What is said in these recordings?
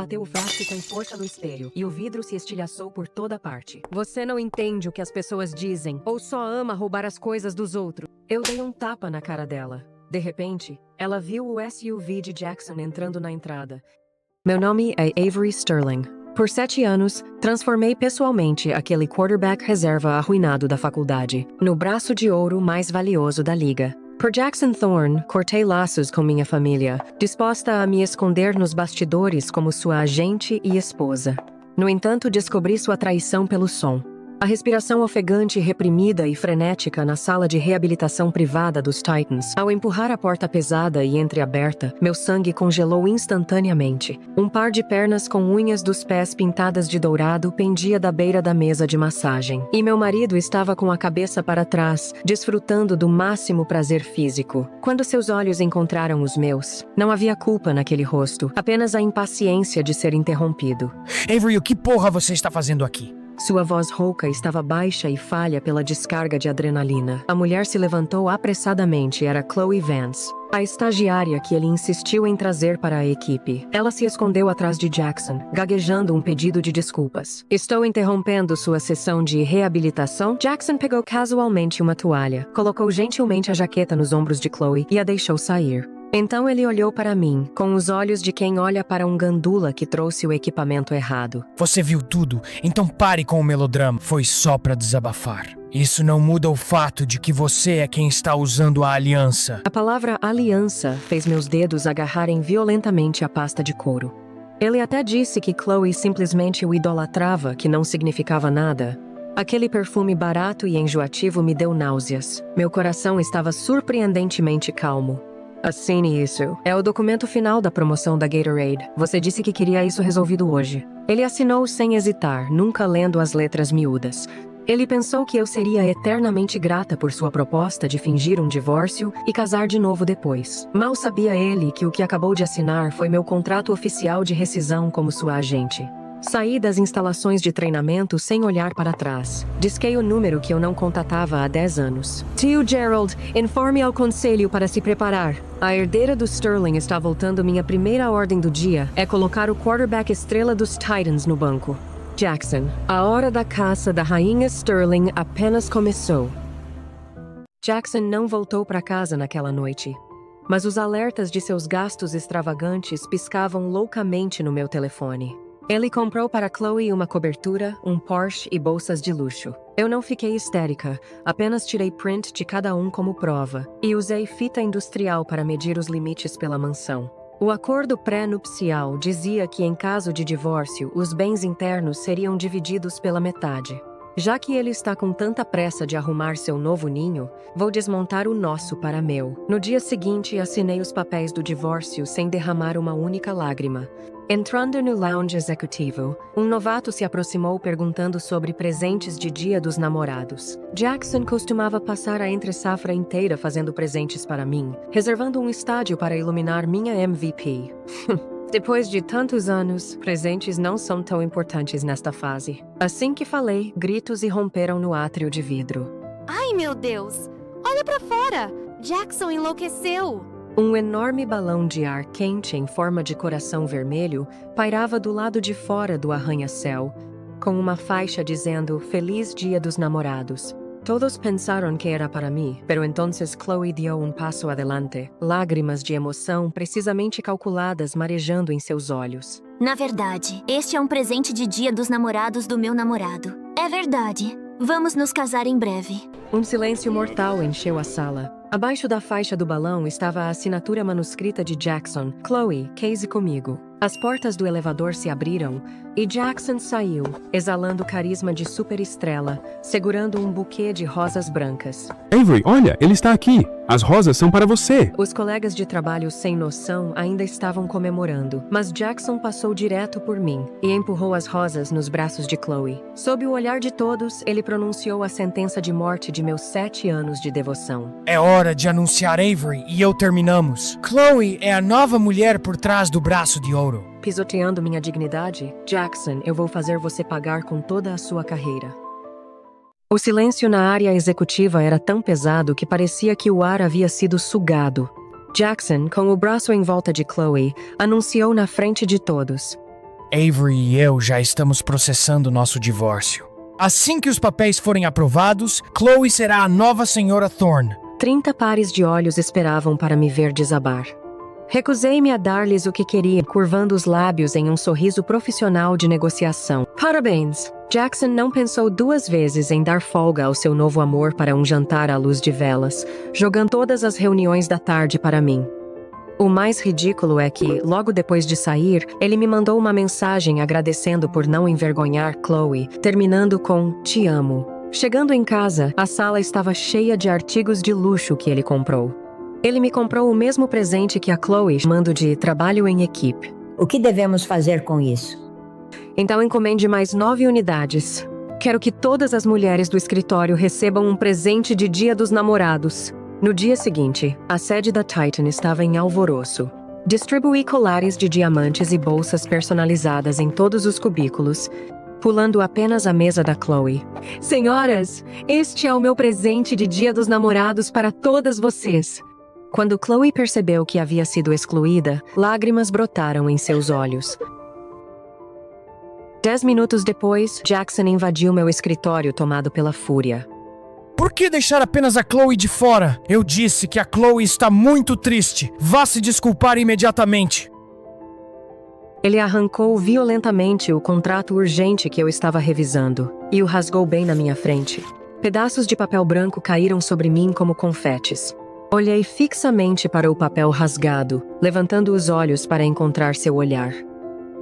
Bateu o frasco com força no espelho e o vidro se estilhaçou por toda parte. Você não entende o que as pessoas dizem ou só ama roubar as coisas dos outros. Eu dei um tapa na cara dela. De repente, ela viu o SUV de Jackson entrando na entrada. Meu nome é Avery Sterling. Por 7 anos, transformei pessoalmente aquele quarterback reserva arruinado da faculdade no braço de ouro mais valioso da liga. Por Jackson Thorne, cortei laços com minha família, disposta a me esconder nos bastidores como sua agente e esposa. No entanto, descobri sua traição pelo som. A respiração ofegante, reprimida e frenética na sala de reabilitação privada dos Titans. Ao empurrar a porta pesada e entreaberta, meu sangue congelou instantaneamente. Um par de pernas com unhas dos pés pintadas de dourado pendia da beira da mesa de massagem. E meu marido estava com a cabeça para trás, desfrutando do máximo prazer físico. Quando seus olhos encontraram os meus, não havia culpa naquele rosto, apenas a impaciência de ser interrompido. Avery, o que porra você está fazendo aqui? Sua voz rouca estava baixa e falha pela descarga de adrenalina. A mulher se levantou apressadamente. Era Chloe Vance, a estagiária que ele insistiu em trazer para a equipe. Ela se escondeu atrás de Jackson, gaguejando um pedido de desculpas. Estou interrompendo sua sessão de reabilitação? Jackson pegou casualmente uma toalha, colocou gentilmente a jaqueta nos ombros de Chloe e a deixou sair. Então ele olhou para mim, com os olhos de quem olha para um gandula que trouxe o equipamento errado. Você viu tudo, então pare com o melodrama. Foi só pra desabafar. Isso não muda o fato de que você é quem está usando a aliança. A palavra aliança fez meus dedos agarrarem violentamente a pasta de couro. Ele até disse que Chloe simplesmente o idolatrava, que não significava nada. Aquele perfume barato e enjoativo me deu náuseas. Meu coração estava surpreendentemente calmo. Assine isso. É o documento final da promoção da Gatorade. Você disse que queria isso resolvido hoje. Ele assinou sem hesitar, nunca lendo as letras miúdas. Ele pensou que eu seria eternamente grata por sua proposta de fingir um divórcio e casar de novo depois. Mal sabia ele que o que acabou de assinar foi meu contrato oficial de rescisão como sua agente. Saí das instalações de treinamento sem olhar para trás. Disquei o número que eu não contatava há 10 anos. Tio Gerald, informe ao conselho para se preparar. A herdeira do Sterling está voltando. Minha primeira ordem do dia é colocar o quarterback estrela dos Titans no banco. Jackson, a hora da caça da rainha Sterling apenas começou. Jackson não voltou para casa naquela noite. Mas os alertas de seus gastos extravagantes piscavam loucamente no meu telefone. Ele comprou para Chloe uma cobertura, um Porsche e bolsas de luxo. Eu não fiquei histérica, apenas tirei print de cada um como prova e usei fita industrial para medir os limites pela mansão. O acordo pré-nupcial dizia que em caso de divórcio, os bens internos seriam divididos pela metade. Já que ele está com tanta pressa de arrumar seu novo ninho, vou desmontar o nosso para meu. No dia seguinte, assinei os papéis do divórcio sem derramar uma única lágrima. Entrando no lounge executivo, um novato se aproximou perguntando sobre presentes de Dia dos Namorados. Jackson costumava passar a entre-safra inteira fazendo presentes para mim, reservando um estádio para iluminar minha MVP. Depois de tantos anos, presentes não são tão importantes nesta fase. Assim que falei, gritos irromperam no átrio de vidro. Ai, meu Deus! Olha pra fora! Jackson enlouqueceu! Um enorme balão de ar quente em forma de coração vermelho pairava do lado de fora do arranha-céu, com uma faixa dizendo Feliz Dia dos Namorados. Todos pensaram que era para mim, pero entonces Chloe deu um passo adelante, lágrimas de emoção precisamente calculadas marejando em seus olhos. Na verdade, este é um presente de Dia dos Namorados do meu namorado. É verdade. Vamos nos casar em breve. Um silêncio mortal encheu a sala. Abaixo da faixa do balão estava a assinatura manuscrita de Jackson. Chloe, case comigo. As portas do elevador se abriram e Jackson saiu, exalando carisma de superestrela, segurando um buquê de rosas brancas. Avery, olha, ele está aqui. As rosas são para você. Os colegas de trabalho sem noção ainda estavam comemorando, mas Jackson passou direto por mim e empurrou as rosas nos braços de Chloe. Sob o olhar de todos, ele pronunciou a sentença de morte de meus 7 anos de devoção. É hora de anunciar Avery e eu terminamos. Chloe é a nova mulher por trás do braço de ouro. Pisoteando minha dignidade? Jackson, eu vou fazer você pagar com toda a sua carreira. O silêncio na área executiva era tão pesado que parecia que o ar havia sido sugado. Jackson, com o braço em volta de Chloe, anunciou na frente de todos. Avery e eu já estamos processando nosso divórcio. Assim que os papéis forem aprovados, Chloe será a nova senhora Thorne. 30 pares de olhos esperavam para me ver desabar. Recusei-me a dar-lhes o que queria, curvando os lábios em um sorriso profissional de negociação. Parabéns! Jackson não pensou 2 vezes em dar folga ao seu novo amor para um jantar à luz de velas, jogando todas as reuniões da tarde para mim. O mais ridículo é que, logo depois de sair, ele me mandou uma mensagem agradecendo por não envergonhar Chloe, terminando com "Te amo". Chegando em casa, a sala estava cheia de artigos de luxo que ele comprou. Ele me comprou o mesmo presente que a Chloe, chamando de trabalho em equipe. O que devemos fazer com isso? Então encomende mais 9 unidades. Quero que todas as mulheres do escritório recebam um presente de Dia dos Namorados. No dia seguinte, a sede da Titan estava em alvoroço. Distribuí colares de diamantes e bolsas personalizadas em todos os cubículos, pulando apenas a mesa da Chloe. Senhoras, este é o meu presente de Dia dos Namorados para todas vocês. Quando Chloe percebeu que havia sido excluída, lágrimas brotaram em seus olhos. 10 minutos depois, Jackson invadiu meu escritório tomado pela fúria. Por que deixar apenas a Chloe de fora? Eu disse que a Chloe está muito triste. Vá se desculpar imediatamente. Ele arrancou violentamente o contrato urgente que eu estava revisando e o rasgou bem na minha frente. Pedaços de papel branco caíram sobre mim como confetes. Olhei fixamente para o papel rasgado, levantando os olhos para encontrar seu olhar.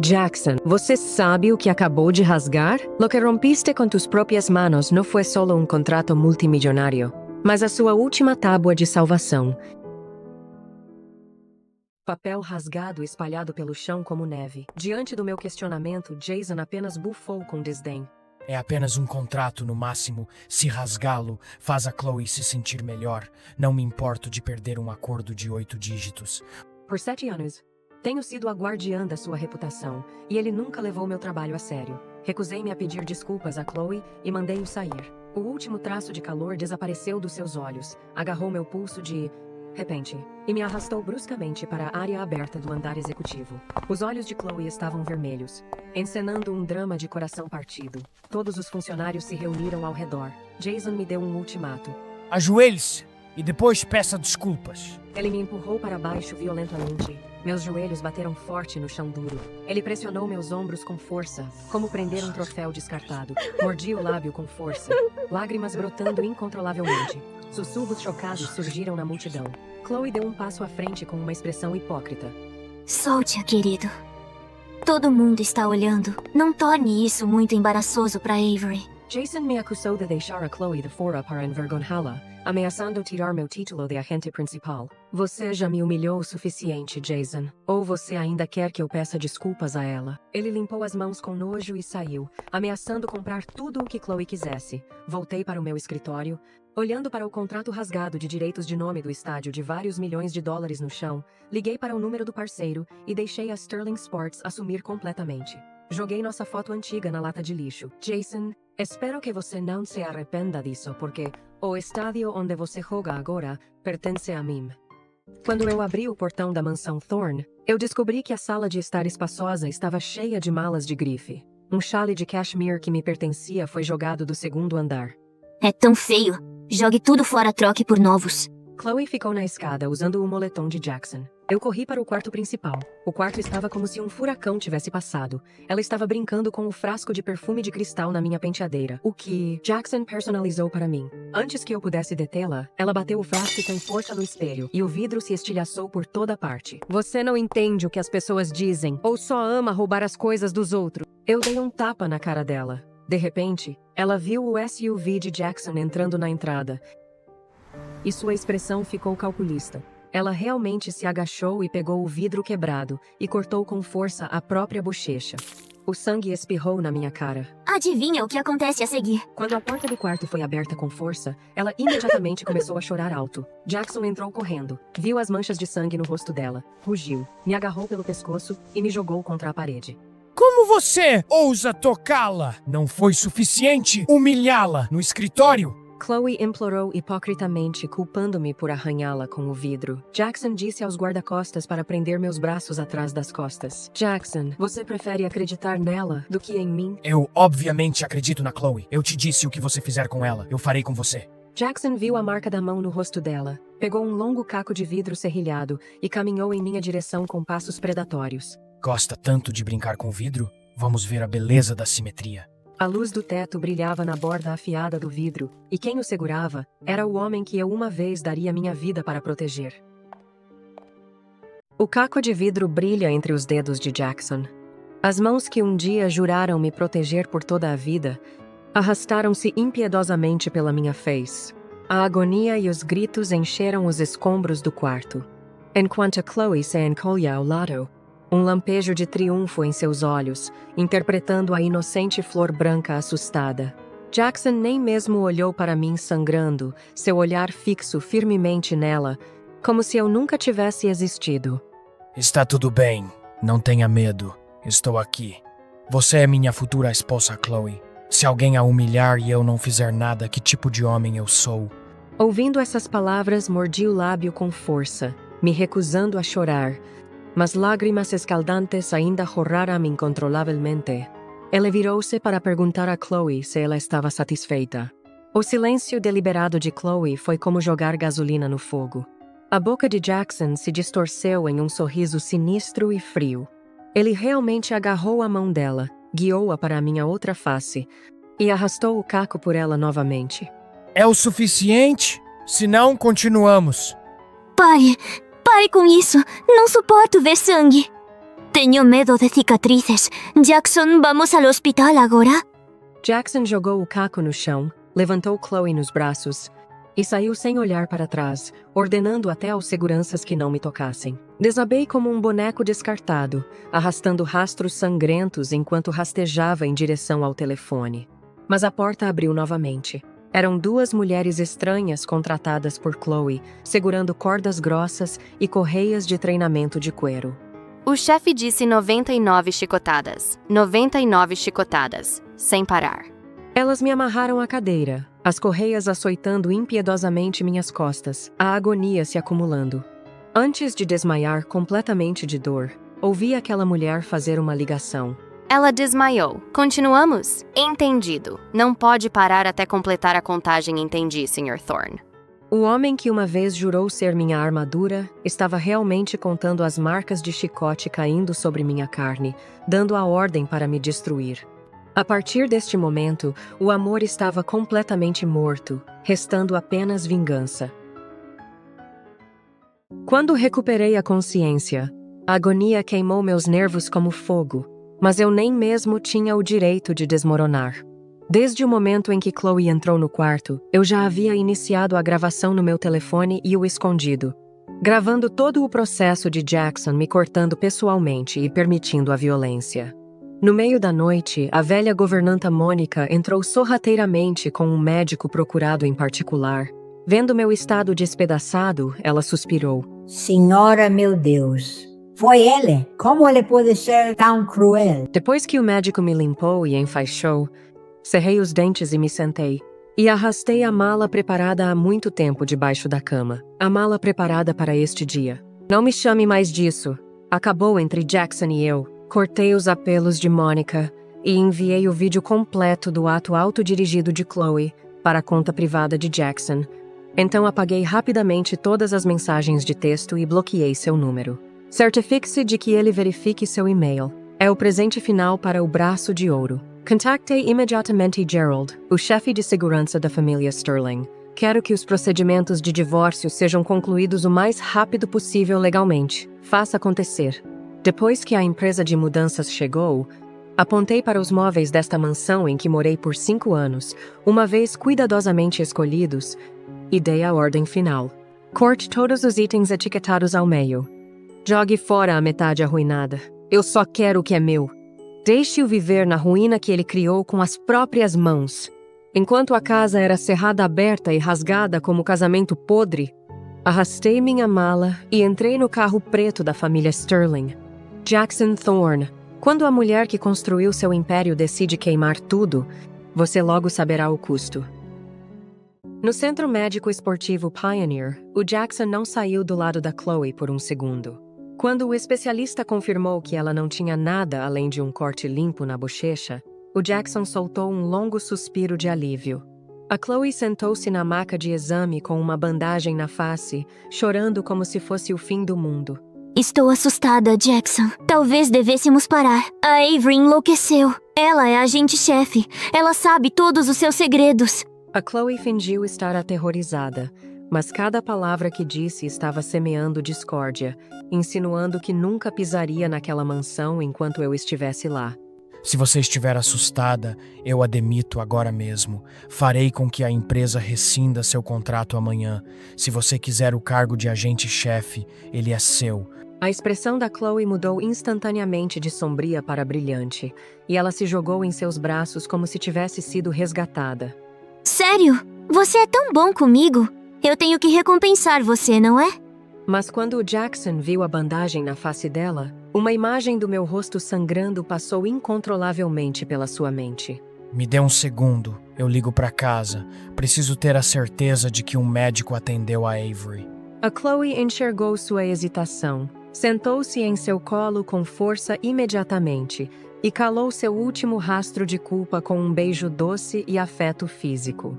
Jackson, você sabe o que acabou de rasgar? Lo que rompiste com tus propias manos não foi solo um contrato multimilionário, mas a sua última tábua de salvação. Papel rasgado espalhado pelo chão como neve. Diante do meu questionamento, Jason apenas bufou com desdém. É apenas um contrato no máximo. Se rasgá-lo, faz a Chloe se sentir melhor. Não me importo de perder um acordo de 8 dígitos. Por 7 anos, tenho sido a guardiã da sua reputação, e ele nunca levou meu trabalho a sério. Recusei-me a pedir desculpas a Chloe e mandei-o sair. O último traço de calor desapareceu dos seus olhos, agarrou meu pulso de repente e me arrastou bruscamente para a área aberta do andar executivo. Os olhos de Chloe estavam vermelhos, encenando um drama de coração partido. Todos os funcionários se reuniram ao redor. Jason me deu um ultimato. Ajoelhe-se e depois peça desculpas. Ele me empurrou para baixo violentamente. Meus joelhos bateram forte no chão duro. Ele pressionou meus ombros com força, como prender um troféu descartado. Mordi o lábio com força, lágrimas brotando incontrolavelmente. Sussurros chocados surgiram na multidão. Chloe deu um passo à frente com uma expressão hipócrita. Solte-a, querido. Todo mundo está olhando. Não torne isso muito embaraçoso para Avery. Jason me acusou de deixar a Chloe de fora para envergonhá-la, ameaçando tirar meu título de agente principal. Você já me humilhou o suficiente, Jason. Ou você ainda quer que eu peça desculpas a ela? Ele limpou as mãos com nojo e saiu, ameaçando comprar tudo o que Chloe quisesse. Voltei para o meu escritório, olhando para o contrato rasgado de direitos de nome do estádio de vários milhões de dólares no chão. Liguei para o número do parceiro e deixei a Sterling Sports assumir completamente. Joguei nossa foto antiga na lata de lixo. Jason, espero que você não se arrependa disso, porque o estádio onde você joga agora pertence a mim. Quando eu abri o portão da mansão Thorne, eu descobri que a sala de estar espaçosa estava cheia de malas de grife. Um chale de cashmere que me pertencia foi jogado do 2º andar. É tão feio. Jogue tudo fora, troque por novos. Chloe ficou na escada usando o moletom de Jackson. Eu corri para o quarto principal. O quarto estava como se um furacão tivesse passado. Ela estava brincando com o frasco de perfume de cristal na minha penteadeira, o que Jackson personalizou para mim. Antes que eu pudesse detê-la, ela bateu o frasco com força no espelho, e o vidro se estilhaçou por toda parte. Você não entende o que as pessoas dizem, ou só ama roubar as coisas dos outros. Eu dei um tapa na cara dela. De repente, ela viu o SUV de Jackson entrando na entrada, e sua expressão ficou calculista. Ela realmente se agachou e pegou o vidro quebrado e cortou com força a própria bochecha. O sangue espirrou na minha cara. Adivinha o que acontece a seguir? Quando a porta do quarto foi aberta com força, ela imediatamente começou a chorar alto. Jackson entrou correndo, viu as manchas de sangue no rosto dela, rugiu, me agarrou pelo pescoço e me jogou contra a parede. Como você ousa tocá-la? Não foi suficiente humilhá-la no escritório? Chloe implorou hipocritamente, culpando-me por arranhá-la com o vidro. Jackson disse aos guarda-costas para prender meus braços atrás das costas. Jackson, você prefere acreditar nela do que em mim? Eu obviamente acredito na Chloe. Eu te disse o que você fizer com ela, eu farei com você. Jackson viu a marca da mão no rosto dela, pegou um longo caco de vidro serrilhado e caminhou em minha direção com passos predatórios. Gosta tanto de brincar com vidro? Vamos ver a beleza da simetria. A luz do teto brilhava na borda afiada do vidro, e quem o segurava era o homem que eu uma vez daria minha vida para proteger. O caco de vidro brilha entre os dedos de Jackson. As mãos que um dia juraram me proteger por toda a vida arrastaram-se impiedosamente pela minha face. A agonia e os gritos encheram os escombros do quarto. Enquanto Chloe se encolhia ao lado, um lampejo de triunfo em seus olhos, interpretando a inocente flor branca assustada. Jackson nem mesmo olhou para mim sangrando, seu olhar fixo firmemente nela, como se eu nunca tivesse existido. Está tudo bem, não tenha medo. Estou aqui. Você é minha futura esposa, Chloe. Se alguém a humilhar e eu não fizer nada, que tipo de homem eu sou? Ouvindo essas palavras, mordi o lábio com força, me recusando a chorar, mas lágrimas escaldantes ainda jorraram incontrolavelmente. Ele virou-se para perguntar a Chloe se ela estava satisfeita. O silêncio deliberado de Chloe foi como jogar gasolina no fogo. A boca de Jackson se distorceu em um sorriso sinistro e frio. Ele realmente agarrou a mão dela, guiou-a para a minha outra face e arrastou o caco por ela novamente. É o suficiente? Se não, continuamos. Pare com isso. Não suporto ver sangue. Tenho medo de cicatrizes. Jackson, vamos ao hospital agora? Jackson jogou o caco no chão, levantou Chloe nos braços e saiu sem olhar para trás, ordenando até aos seguranças que não me tocassem. Desabei como um boneco descartado, arrastando rastros sangrentos enquanto rastejava em direção ao telefone. Mas a porta abriu novamente. Eram duas mulheres estranhas contratadas por Chloe, segurando cordas grossas e correias de treinamento de cuero. O chefe disse 99 chicotadas. 99 chicotadas, sem parar. Elas me amarraram à cadeira, as correias açoitando impiedosamente minhas costas, a agonia se acumulando. Antes de desmaiar completamente de dor, ouvi aquela mulher fazer uma ligação. Ela desmaiou. Continuamos? Entendido. Não pode parar até completar a contagem, entendi, Sr. Thorne. O homem que uma vez jurou ser minha armadura estava realmente contando as marcas de chicote caindo sobre minha carne, dando a ordem para me destruir. A partir deste momento, o amor estava completamente morto, restando apenas vingança. Quando recuperei a consciência, a agonia queimou meus nervos como fogo, mas eu nem mesmo tinha o direito de desmoronar. Desde o momento em que Chloe entrou no quarto, eu já havia iniciado a gravação no meu telefone e o escondido, gravando todo o processo de Jackson me cortando pessoalmente e permitindo a violência. No meio da noite, a velha governanta Mônica entrou sorrateiramente com um médico procurado em particular. Vendo meu estado despedaçado, ela suspirou. Senhora, meu Deus. Foi ele? Como ele pode ser tão cruel? Depois que o médico me limpou e enfaixou, cerrei os dentes e me sentei. E arrastei a mala preparada há muito tempo debaixo da cama. A mala preparada para este dia. Não me chame mais disso. Acabou entre Jackson e eu. Cortei os apelos de Mônica e enviei o vídeo completo do ato autodirigido de Chloe para a conta privada de Jackson. Então apaguei rapidamente todas as mensagens de texto e bloqueei seu número. Certifique-se de que ele verifique seu e-mail. É o presente final para o braço de ouro. Contactei imediatamente Gerald, o chefe de segurança da família Sterling. Quero que os procedimentos de divórcio sejam concluídos o mais rápido possível legalmente. Faça acontecer. Depois que a empresa de mudanças chegou, apontei para os móveis desta mansão em que morei por 5 anos, uma vez cuidadosamente escolhidos, e dei a ordem final. Corte todos os itens etiquetados ao meio. Jogue fora a metade arruinada. Eu só quero o que é meu. Deixe-o viver na ruína que ele criou com as próprias mãos. Enquanto a casa era cerrada aberta e rasgada como casamento podre, arrastei minha mala e entrei no carro preto da família Sterling. Jackson Thorne. Quando a mulher que construiu seu império decide queimar tudo, você logo saberá o custo. No Centro Médico Esportivo Pioneer, o Jackson não saiu do lado da Chloe por um segundo. Quando o especialista confirmou que ela não tinha nada além de um corte limpo na bochecha, o Jackson soltou um longo suspiro de alívio. A Chloe sentou-se na maca de exame com uma bandagem na face, chorando como se fosse o fim do mundo. Estou assustada, Jackson. Talvez devêssemos parar. A Avery enlouqueceu. Ela é a agente-chefe. Ela sabe todos os seus segredos. A Chloe fingiu estar aterrorizada, mas cada palavra que disse estava semeando discórdia, insinuando que nunca pisaria naquela mansão enquanto eu estivesse lá. Se você estiver assustada, eu a demito agora mesmo. Farei com que a empresa rescinda seu contrato amanhã. Se você quiser o cargo de agente-chefe, ele é seu. A expressão da Chloe mudou instantaneamente de sombria para brilhante, e ela se jogou em seus braços como se tivesse sido resgatada. Sério? Você é tão bom comigo? Eu tenho que recompensar você, não é? Mas quando o Jackson viu a bandagem na face dela, uma imagem do meu rosto sangrando passou incontrolavelmente pela sua mente. Me dê um segundo, eu ligo para casa. Preciso ter a certeza de que um médico atendeu a Avery. A Chloe enxergou sua hesitação, sentou-se em seu colo com força imediatamente e calou seu último rastro de culpa com um beijo doce e afeto físico.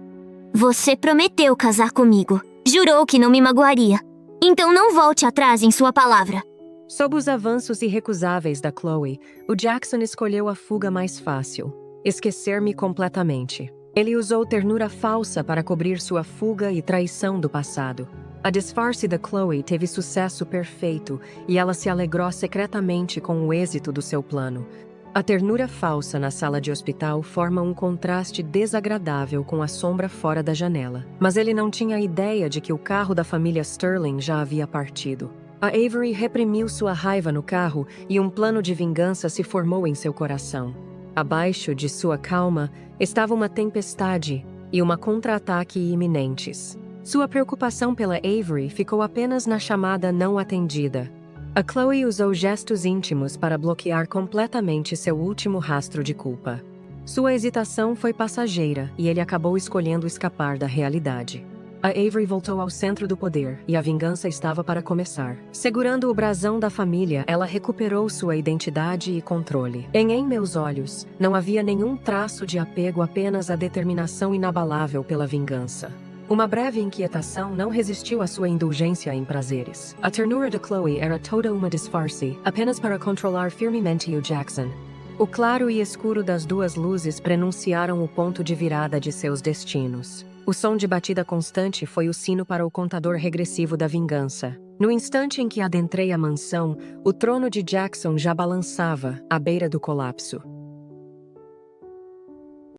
Você prometeu casar comigo. Jurou que não me magoaria. Então não volte atrás em sua palavra. Sob os avanços irrecusáveis da Chloe, o Jackson escolheu a fuga mais fácil: esquecer-me completamente. Ele usou ternura falsa para cobrir sua fuga e traição do passado. A disfarce da Chloe teve sucesso perfeito e ela se alegrou secretamente com o êxito do seu plano. A ternura falsa na sala de hospital forma um contraste desagradável com a sombra fora da janela. Mas ele não tinha ideia de que o carro da família Sterling já havia partido. A Avery reprimiu sua raiva no carro e um plano de vingança se formou em seu coração. Abaixo de sua calma estava uma tempestade e uma contra-ataque iminentes. Sua preocupação pela Avery ficou apenas na chamada não atendida. A Chloe usou gestos íntimos para bloquear completamente seu último rastro de culpa. Sua hesitação foi passageira e ele acabou escolhendo escapar da realidade. A Avery voltou ao centro do poder e a vingança estava para começar. Segurando o brasão da família, ela recuperou sua identidade e controle. Em meus olhos, não havia nenhum traço de apego, apenas a determinação inabalável pela vingança. Uma breve inquietação não resistiu à sua indulgência em prazeres. A ternura de Chloe era toda uma disfarce, apenas para controlar firmemente o Jackson. O claro e escuro das duas luzes prenunciaram o ponto de virada de seus destinos. O som de batida constante foi o sino para o contador regressivo da vingança. No instante em que adentrei a mansão, o trono de Jackson já balançava, à beira do colapso.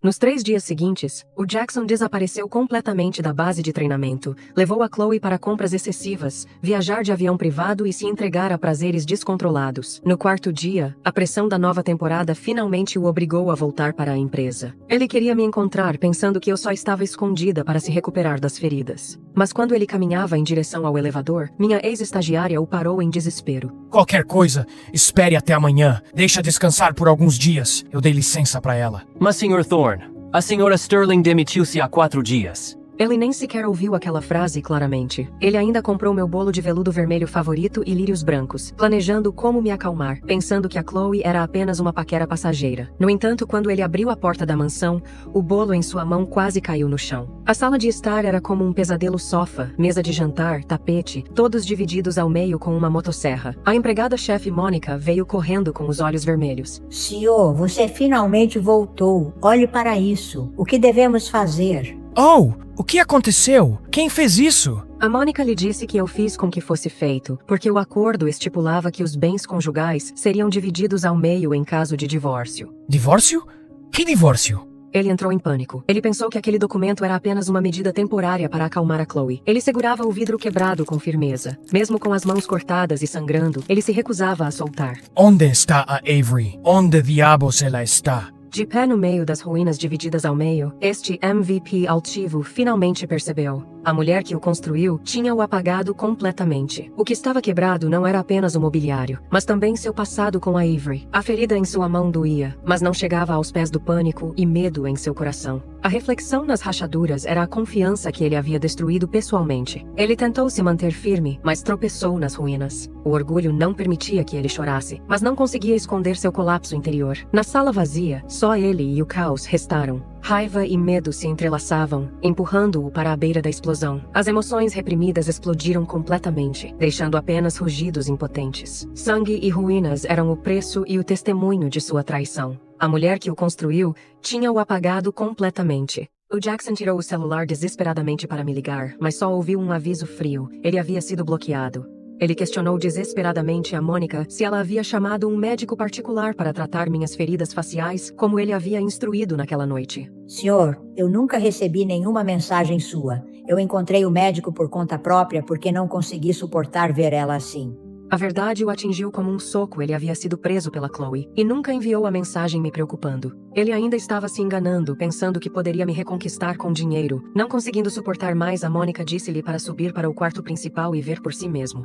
Nos 3 dias seguintes, o Jackson desapareceu completamente da base de treinamento, levou a Chloe para compras excessivas, viajar de avião privado e se entregar a prazeres descontrolados. No 4º dia, a pressão da nova temporada finalmente o obrigou a voltar para a empresa. Ele queria me encontrar pensando que eu só estava escondida para se recuperar das feridas. Mas quando ele caminhava em direção ao elevador, minha ex-estagiária o parou em desespero. Qualquer coisa, espere até amanhã. Deixa descansar por alguns dias. Eu dei licença para ela. Mas, Sr. Thorne, a senhora Sterling demitiu-se há 4 dias. Ele nem sequer ouviu aquela frase claramente. Ele ainda comprou meu bolo de veludo vermelho favorito e lírios brancos, planejando como me acalmar, pensando que a Chloe era apenas uma paquera passageira. No entanto, quando ele abriu a porta da mansão, o bolo em sua mão quase caiu no chão. A sala de estar era como um pesadelo: sofá, mesa de jantar, tapete, todos divididos ao meio com uma motosserra. A empregada-chefe Mônica veio correndo com os olhos vermelhos. Senhor, você finalmente voltou. Olhe para isso. O que devemos fazer? Oh, o que aconteceu? Quem fez isso? A Mônica lhe disse que eu fiz com que fosse feito, porque o acordo estipulava que os bens conjugais seriam divididos ao meio em caso de divórcio. Divórcio? Que divórcio? Ele entrou em pânico. Ele pensou que aquele documento era apenas uma medida temporária para acalmar a Chloe. Ele segurava o vidro quebrado com firmeza. Mesmo com as mãos cortadas e sangrando, ele se recusava a soltar. Onde está a Avery? Onde diabos ela está? De pé no meio das ruínas divididas ao meio, este MVP altivo finalmente percebeu. A mulher que o construiu tinha-o apagado completamente. O que estava quebrado não era apenas o mobiliário, mas também seu passado com a Avery. A ferida em sua mão doía, mas não chegava aos pés do pânico e medo em seu coração. A reflexão nas rachaduras era a confiança que ele havia destruído pessoalmente. Ele tentou se manter firme, mas tropeçou nas ruínas. O orgulho não permitia que ele chorasse, mas não conseguia esconder seu colapso interior. Na sala vazia, só ele e o caos restaram. Raiva e medo se entrelaçavam, empurrando-o para a beira da explosão. As emoções reprimidas explodiram completamente, deixando apenas rugidos impotentes. Sangue e ruínas eram o preço e o testemunho de sua traição. A mulher que o construiu tinha-o apagado completamente. O Jackson tirou o celular desesperadamente para me ligar, mas só ouviu um aviso frio. Ele havia sido bloqueado. Ele questionou desesperadamente a Mônica se ela havia chamado um médico particular para tratar minhas feridas faciais, como ele havia instruído naquela noite. Senhor, eu nunca recebi nenhuma mensagem sua. Eu encontrei o médico por conta própria porque não consegui suportar ver ela assim. A verdade o atingiu como um soco. Ele havia sido preso pela Chloe e nunca enviou a mensagem me preocupando. Ele ainda estava se enganando, pensando que poderia me reconquistar com dinheiro. Não conseguindo suportar mais, a Mônica disse-lhe para subir para o quarto principal e ver por si mesmo.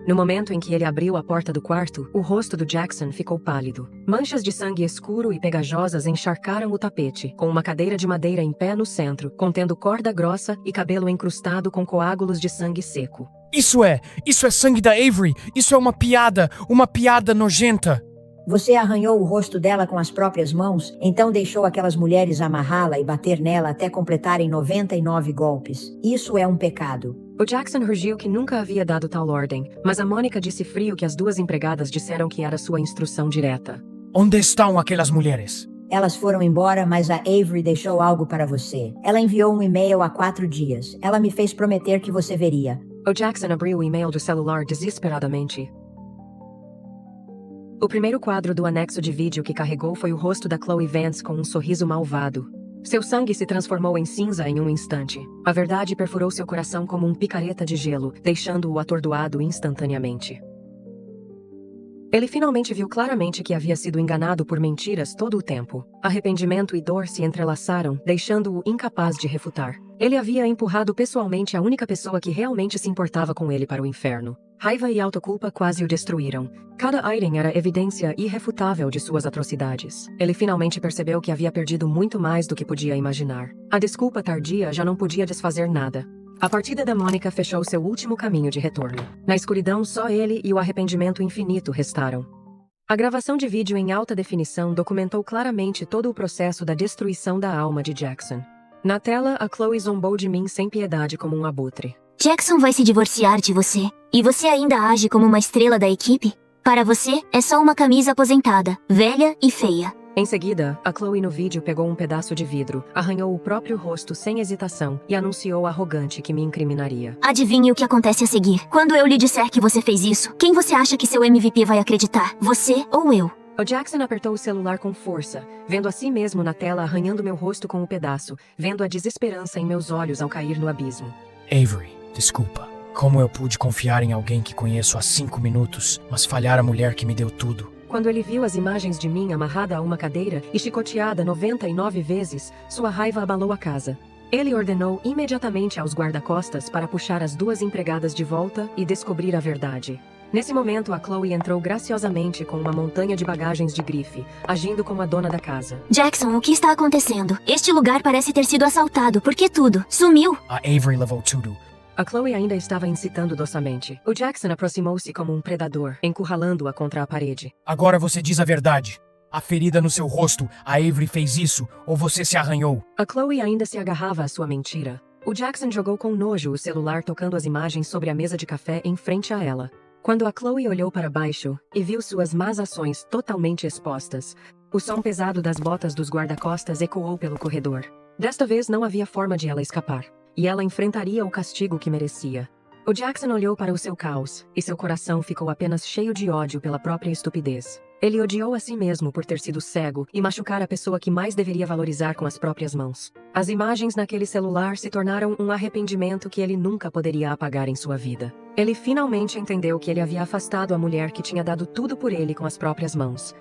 No momento em que ele abriu a porta do quarto, o rosto do Jackson ficou pálido. Manchas de sangue escuro e pegajosas encharcaram o tapete, com uma cadeira de madeira em pé no centro, contendo corda grossa e cabelo encrustado com coágulos de sangue seco. Isso é sangue da Avery! Isso é uma piada nojenta! Você arranhou o rosto dela com as próprias mãos, então deixou aquelas mulheres amarrá-la e bater nela até completarem 99 golpes. Isso é um pecado. O Jackson rugiu que nunca havia dado tal ordem, mas a Mônica disse frio que as duas empregadas disseram que era sua instrução direta. Onde estão aquelas mulheres? Elas foram embora, mas a Avery deixou algo para você. Ela enviou um e-mail há 4 dias. Ela me fez prometer que você veria. O Jackson abriu o e-mail do celular desesperadamente. O primeiro quadro do anexo de vídeo que carregou foi o rosto da Chloe Vance com um sorriso malvado. Seu sangue se transformou em cinza em um instante. A verdade perfurou seu coração como um picareta de gelo, deixando-o atordoado instantaneamente. Ele finalmente viu claramente que havia sido enganado por mentiras todo o tempo. Arrependimento e dor se entrelaçaram, deixando-o incapaz de refutar. Ele havia empurrado pessoalmente a única pessoa que realmente se importava com ele para o inferno. Raiva e autoculpa quase o destruíram. Cada item era evidência irrefutável de suas atrocidades. Ele finalmente percebeu que havia perdido muito mais do que podia imaginar. A desculpa tardia já não podia desfazer nada. A partida da Mônica fechou seu último caminho de retorno. Na escuridão, só ele e o arrependimento infinito restaram. A gravação de vídeo em alta definição documentou claramente todo o processo da destruição da alma de Jackson. Na tela, a Chloe zombou de mim sem piedade como um abutre. Jackson vai se divorciar de você. E você ainda age como uma estrela da equipe? Para você, é só uma camisa aposentada, velha e feia. Em seguida, a Chloe no vídeo pegou um pedaço de vidro, arranhou o próprio rosto sem hesitação e anunciou arrogante que me incriminaria. Adivinhe o que acontece a seguir. Quando eu lhe disser que você fez isso, quem você acha que seu MVP vai acreditar? Você ou eu? O Jackson apertou o celular com força, vendo a si mesmo na tela arranhando meu rosto com o pedaço, vendo a desesperança em meus olhos ao cair no abismo. Avery, desculpa. Como eu pude confiar em alguém que conheço há 5 minutos, mas falhar a mulher que me deu tudo? Quando ele viu as imagens de mim amarrada a uma cadeira e chicoteada 99 vezes, sua raiva abalou a casa. Ele ordenou imediatamente aos guarda-costas para puxar as duas empregadas de volta e descobrir a verdade. Nesse momento, a Chloe entrou graciosamente com uma montanha de bagagens de grife, agindo como a dona da casa. Jackson, o que está acontecendo? Este lugar parece ter sido assaltado. Por que tudo? Sumiu? A Avery levou tudo. A Chloe ainda estava incitando doçamente. O Jackson aproximou-se como um predador, encurralando-a contra a parede. Agora você diz a verdade. A ferida no seu rosto, a Avery fez isso, ou você se arranhou? A Chloe ainda se agarrava à sua mentira. O Jackson jogou com nojo o celular tocando as imagens sobre a mesa de café em frente a ela. Quando a Chloe olhou para baixo e viu suas más ações totalmente expostas, o som pesado das botas dos guarda-costas ecoou pelo corredor. Desta vez não havia forma de ela escapar. E ela enfrentaria o castigo que merecia. O Jackson olhou para o seu caos, e seu coração ficou apenas cheio de ódio pela própria estupidez. Ele odiou a si mesmo por ter sido cego e machucar a pessoa que mais deveria valorizar com as próprias mãos. As imagens naquele celular se tornaram um arrependimento que ele nunca poderia apagar em sua vida. Ele finalmente entendeu que ele havia afastado a mulher que tinha dado tudo por ele com as próprias mãos.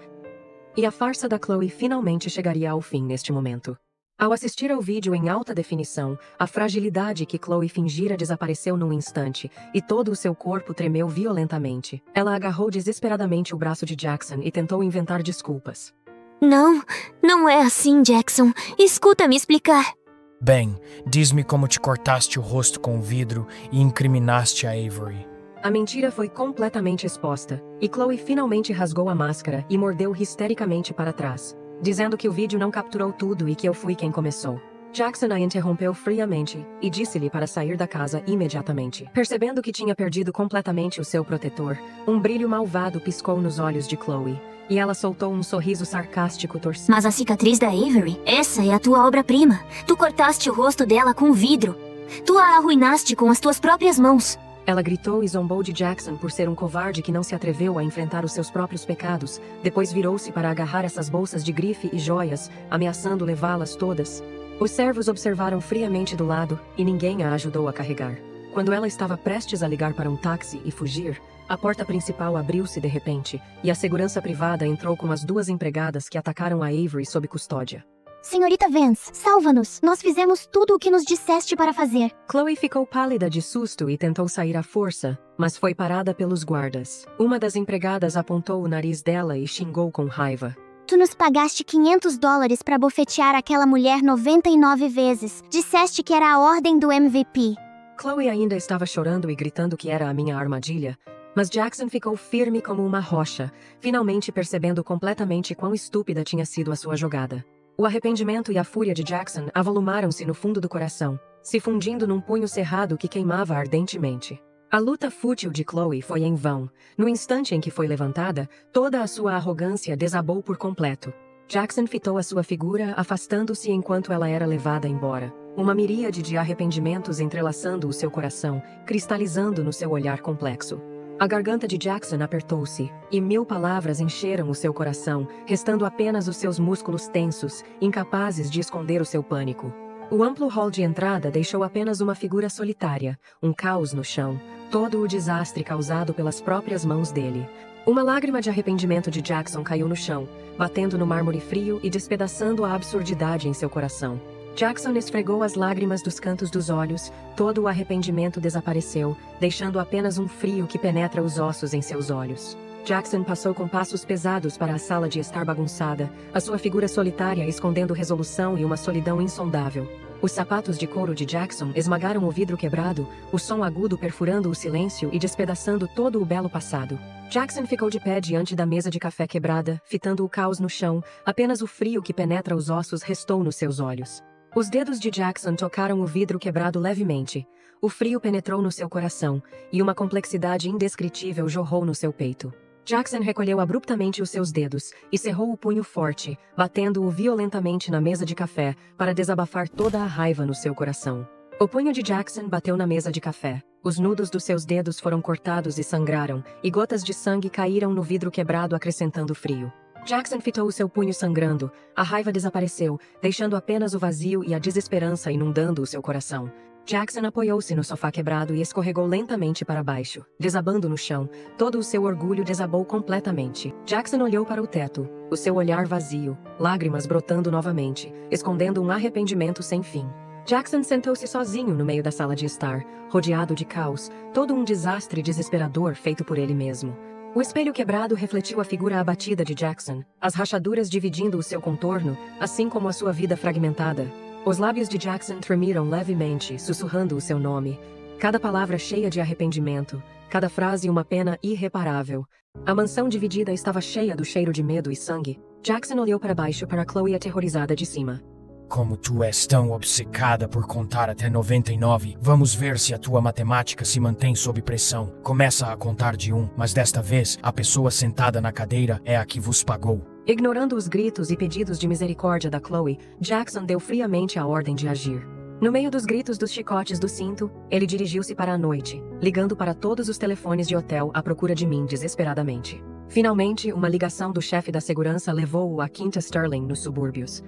E a farsa da Chloe finalmente chegaria ao fim neste momento. Ao assistir ao vídeo em alta definição, a fragilidade que Chloe fingira desapareceu num instante, e todo o seu corpo tremeu violentamente. Ela agarrou desesperadamente o braço de Jackson e tentou inventar desculpas. Não, não é assim, Jackson. Escuta-me explicar. Bem, diz-me como te cortaste o rosto com o vidro e incriminaste a Avery. A mentira foi completamente exposta, e Chloe finalmente rasgou a máscara e mordeu histericamente para trás, dizendo que o vídeo não capturou tudo e que eu fui quem começou. Jackson a interrompeu friamente e disse-lhe para sair da casa imediatamente. Percebendo que tinha perdido completamente o seu protetor, um brilho malvado piscou nos olhos de Chloe, e ela soltou um sorriso sarcástico torcido. Mas a cicatriz da Avery, essa é a tua obra-prima. Tu cortaste o rosto dela com vidro. Tu a arruinaste com as tuas próprias mãos. Ela gritou e zombou de Jackson por ser um covarde que não se atreveu a enfrentar os seus próprios pecados. Depois virou-se para agarrar essas bolsas de grife e joias, ameaçando levá-las todas. Os servos observaram friamente do lado e ninguém a ajudou a carregar. Quando ela estava prestes a ligar para um táxi e fugir, a porta principal abriu-se de repente e a segurança privada entrou com as 2 empregadas que atacaram a Avery sob custódia. Senhorita Vance, salva-nos. Nós fizemos tudo o que nos disseste para fazer. Chloe ficou pálida de susto e tentou sair à força, mas foi parada pelos guardas. Uma das empregadas apontou o nariz dela e xingou com raiva. Tu nos pagaste $500 para bofetear aquela mulher 99 vezes. Disseste que era a ordem do MVP. Chloe ainda estava chorando e gritando que era a minha armadilha, mas Jackson ficou firme como uma rocha, finalmente percebendo completamente quão estúpida tinha sido a sua jogada. O arrependimento e a fúria de Jackson avolumaram-se no fundo do coração, se fundindo num punho cerrado que queimava ardentemente. A luta fútil de Chloe foi em vão. No instante em que foi levantada, toda a sua arrogância desabou por completo. Jackson fitou a sua figura, afastando-se enquanto ela era levada embora. Uma miríade de arrependimentos entrelaçando o seu coração, cristalizando no seu olhar complexo. A garganta de Jackson apertou-se, e 1000 palavras encheram o seu coração, restando apenas os seus músculos tensos, incapazes de esconder o seu pânico. O amplo hall de entrada deixou apenas uma figura solitária, um caos no chão, todo o desastre causado pelas próprias mãos dele. Uma lágrima de arrependimento de Jackson caiu no chão, batendo no mármore frio e despedaçando a absurdidade em seu coração. Jackson esfregou as lágrimas dos cantos dos olhos, todo o arrependimento desapareceu, deixando apenas um frio que penetra os ossos em seus olhos. Jackson passou com passos pesados para a sala de estar bagunçada, a sua figura solitária escondendo resolução e uma solidão insondável. Os sapatos de couro de Jackson esmagaram o vidro quebrado, o som agudo perfurando o silêncio e despedaçando todo o belo passado. Jackson ficou de pé diante da mesa de café quebrada, fitando o caos no chão, apenas o frio que penetra os ossos restou nos seus olhos. Os dedos de Jackson tocaram o vidro quebrado levemente. O frio penetrou no seu coração, e uma complexidade indescritível jorrou no seu peito. Jackson recolheu abruptamente os seus dedos e cerrou o punho forte, batendo-o violentamente na mesa de café para desabafar toda a raiva no seu coração. O punho de Jackson bateu na mesa de café. Os nudos dos seus dedos foram cortados e sangraram, e gotas de sangue caíram no vidro quebrado acrescentando frio. Jackson fitou o seu punho sangrando, a raiva desapareceu, deixando apenas o vazio e a desesperança inundando o seu coração. Jackson apoiou-se no sofá quebrado e escorregou lentamente para baixo, desabando no chão. Todo o seu orgulho desabou completamente. Jackson olhou para o teto, o seu olhar vazio, lágrimas brotando novamente, escondendo um arrependimento sem fim. Jackson sentou-se sozinho no meio da sala de estar, rodeado de caos, todo um desastre desesperador feito por ele mesmo. O espelho quebrado refletiu a figura abatida de Jackson, as rachaduras dividindo o seu contorno, assim como a sua vida fragmentada. Os lábios de Jackson tremiram levemente, sussurrando o seu nome. Cada palavra cheia de arrependimento, cada frase uma pena irreparável. A mansão dividida estava cheia do cheiro de medo e sangue. Jackson olhou para baixo para Chloe aterrorizada de cima. Como tu és tão obcecada por contar até 99, vamos ver se a tua matemática se mantém sob pressão. Começa a contar de 1, mas desta vez, a pessoa sentada na cadeira é a que vos pagou. Ignorando os gritos e pedidos de misericórdia da Chloe, Jackson deu friamente a ordem de agir. No meio dos gritos dos chicotes do cinto, ele dirigiu-se para a noite, ligando para todos os telefones de hotel à procura de mim desesperadamente. Finalmente, uma ligação do chefe da segurança levou-o à Quinta Sterling, nos subúrbios.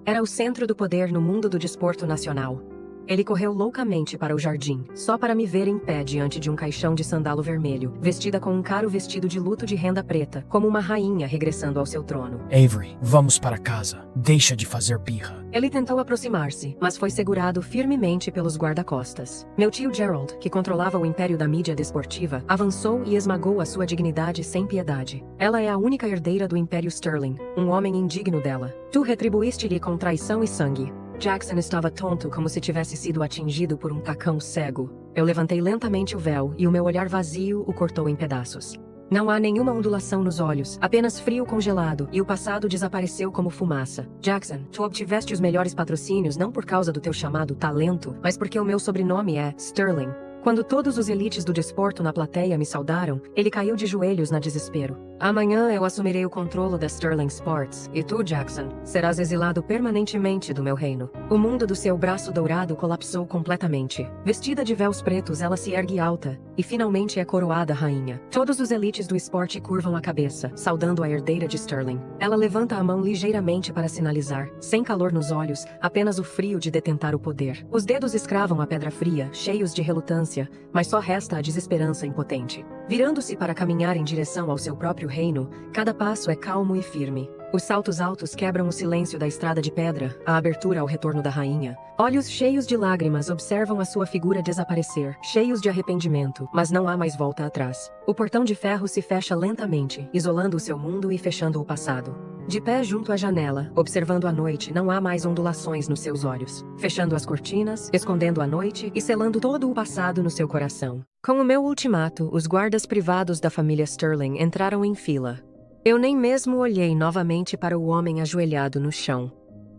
Era o centro do poder no mundo do desporto nacional. Ele correu loucamente para o jardim, só para me ver em pé diante de um caixão de sandalo vermelho, vestida com um caro vestido de luto de renda preta, como uma rainha regressando ao seu trono. Avery, vamos para casa. Deixa de fazer birra. Ele tentou aproximar-se, mas foi segurado firmemente pelos guarda-costas. Meu tio Gerald, que controlava o império da mídia desportiva, avançou e esmagou a sua dignidade sem piedade. Ela é a única herdeira do Império Sterling, um homem indigno dela. Tu retribuíste-lhe com traição e sangue. Jackson estava tonto como se tivesse sido atingido por um tacão cego. Eu levantei lentamente o véu e o meu olhar vazio o cortou em pedaços. Não há nenhuma ondulação nos olhos, apenas frio congelado, e o passado desapareceu como fumaça. Jackson, tu obtiveste os melhores patrocínios não por causa do teu chamado talento, mas porque o meu sobrenome é Sterling. Quando todos os elites do desporto na plateia me saudaram, ele caiu de joelhos na desespero. Amanhã eu assumirei o controle da Sterling Sports, e tu, Jackson, serás exilado permanentemente do meu reino. O mundo do seu braço dourado colapsou completamente. Vestida de véus pretos, ela se ergue alta, e finalmente é coroada rainha. Todos os elites do esporte curvam a cabeça, saudando a herdeira de Sterling. Ela levanta a mão ligeiramente para sinalizar, sem calor nos olhos, apenas o frio de detentar o poder. Os dedos escravam a pedra fria, cheios de relutância, mas só resta a desesperança impotente. Virando-se para caminhar em direção ao seu próprio reino, cada passo é calmo e firme. Os saltos altos quebram o silêncio da estrada de pedra, a abertura ao retorno da rainha. Olhos cheios de lágrimas observam a sua figura desaparecer, cheios de arrependimento, mas não há mais volta atrás. O portão de ferro se fecha lentamente, isolando o seu mundo e fechando o passado. De pé junto à janela, observando a noite, não há mais ondulações nos seus olhos. Fechando as cortinas, escondendo a noite e selando todo o passado no seu coração. Com o meu ultimato, os guardas privados da família Sterling entraram em fila. Eu nem mesmo olhei novamente para o homem ajoelhado no chão.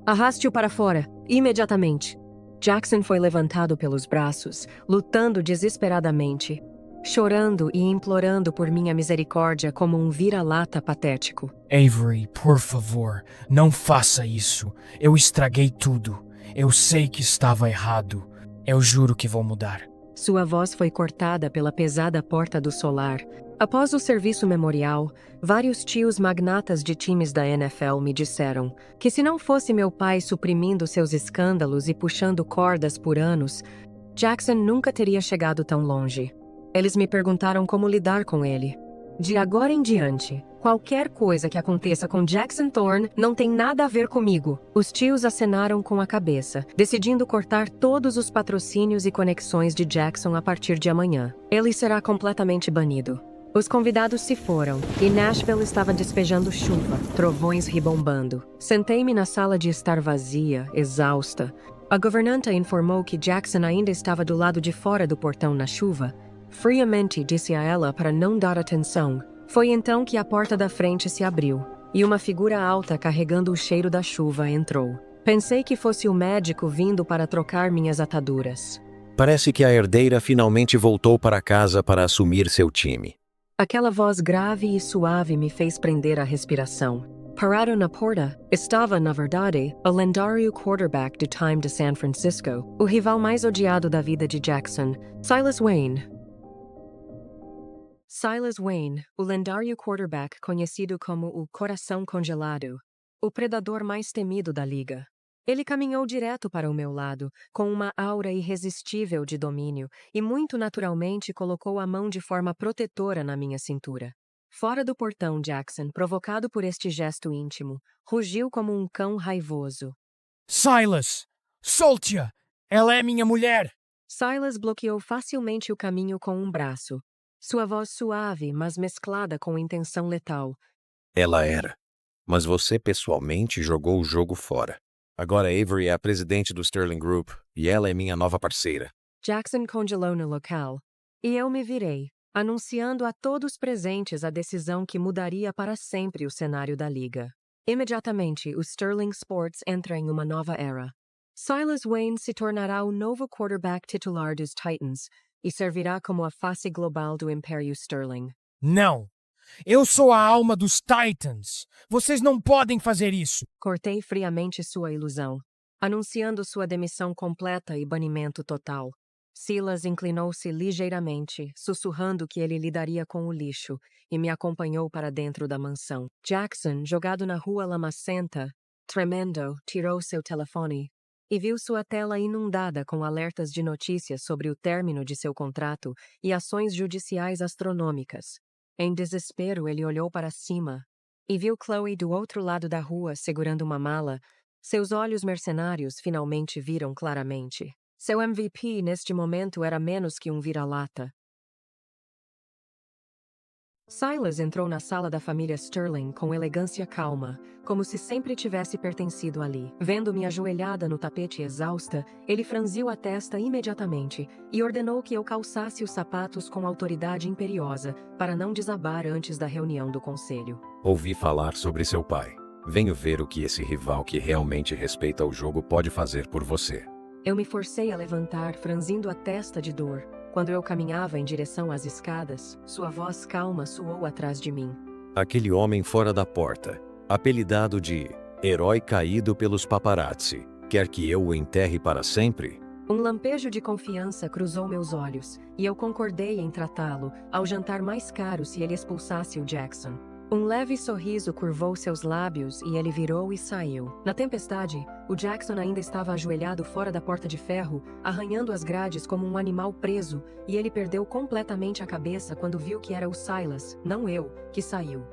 Arraste-o para fora, imediatamente. Jackson foi levantado pelos braços, lutando desesperadamente, chorando e implorando por minha misericórdia como um vira-lata patético. Avery, por favor, não faça isso. Eu estraguei tudo. Eu sei que estava errado. Eu juro que vou mudar. Sua voz foi cortada pela pesada porta do solar. Após o serviço memorial, vários tios magnatas de times da NFL me disseram que se não fosse meu pai suprimindo seus escândalos e puxando cordas por anos, Jackson nunca teria chegado tão longe. Eles me perguntaram como lidar com ele. De agora em diante, qualquer coisa que aconteça com Jackson Thorne não tem nada a ver comigo. Os tios acenaram com a cabeça, decidindo cortar todos os patrocínios e conexões de Jackson a partir de amanhã. Ele será completamente banido. Os convidados se foram, e Nashville estava despejando chuva, trovões ribombando. Sentei-me na sala de estar vazia, exausta. A governanta informou que Jackson ainda estava do lado de fora do portão na chuva. Friamente disse a ela para não dar atenção. Foi então que a porta da frente se abriu, e uma figura alta carregando o cheiro da chuva entrou. Pensei que fosse o médico vindo para trocar minhas ataduras. Parece que a herdeira finalmente voltou para casa para assumir seu time. Aquela voz grave e suave me fez prender a respiração. Parado na porta, estava, na verdade, o lendário quarterback do time de San Francisco, o rival mais odiado da vida de Jackson, Silas Wayne. Silas Wayne, o lendário quarterback conhecido como o Coração Congelado, o predador mais temido da liga. Ele caminhou direto para o meu lado, com uma aura irresistível de domínio, e muito naturalmente colocou a mão de forma protetora na minha cintura. Fora do portão, Jackson, provocado por este gesto íntimo, rugiu como um cão raivoso. Silas! Solte-a! Ela é minha mulher! Silas bloqueou facilmente o caminho com um braço. Sua voz suave, mas mesclada com intenção letal. Ela era. Mas você pessoalmente jogou o jogo fora. Agora Avery é a presidente do Sterling Group e ela é minha nova parceira. Jackson congelou no local. E eu me virei, anunciando a todos presentes a decisão que mudaria para sempre o cenário da liga. Imediatamente, o Sterling Sports entra em uma nova era. Silas Wayne se tornará o novo quarterback titular dos Titans e servirá como a face global do Império Sterling. Não! Eu sou a alma dos Titans! Vocês não podem fazer isso! Cortei friamente sua ilusão, anunciando sua demissão completa e banimento total. Silas inclinou-se ligeiramente, sussurrando que ele lidaria com o lixo, e me acompanhou para dentro da mansão. Jackson, jogado na rua lamacenta, tremendo, tirou seu telefone. e viu sua tela inundada com alertas de notícias sobre o término de seu contrato e ações judiciais astronômicas. Em desespero, ele olhou para cima e viu Chloe do outro lado da rua segurando uma mala. Seus olhos mercenários finalmente viram claramente. Seu MVP neste momento era menos que um vira-lata. Silas entrou na sala da família Sterling com elegância calma, como se sempre tivesse pertencido ali. Vendo-me ajoelhada no tapete exausta, ele franziu a testa imediatamente e ordenou que eu calçasse os sapatos com autoridade imperiosa, para não desabar antes da reunião do conselho. Ouvi falar sobre seu pai. Venho ver o que esse rival que realmente respeita o jogo pode fazer por você. Eu me forcei a levantar, franzindo a testa de dor. Quando eu caminhava em direção às escadas, sua voz calma soou atrás de mim. Aquele homem fora da porta, apelidado de herói caído pelos paparazzi, quer que eu o enterre para sempre? Um lampejo de confiança cruzou meus olhos, e eu concordei em tratá-lo ao jantar mais caro se ele expulsasse o Jackson. Um leve sorriso curvou seus lábios e ele virou e saiu. Na tempestade, o Jackson ainda estava ajoelhado fora da porta de ferro, arranhando as grades como um animal preso, e ele perdeu completamente a cabeça quando viu que era o Silas, não eu, que saiu.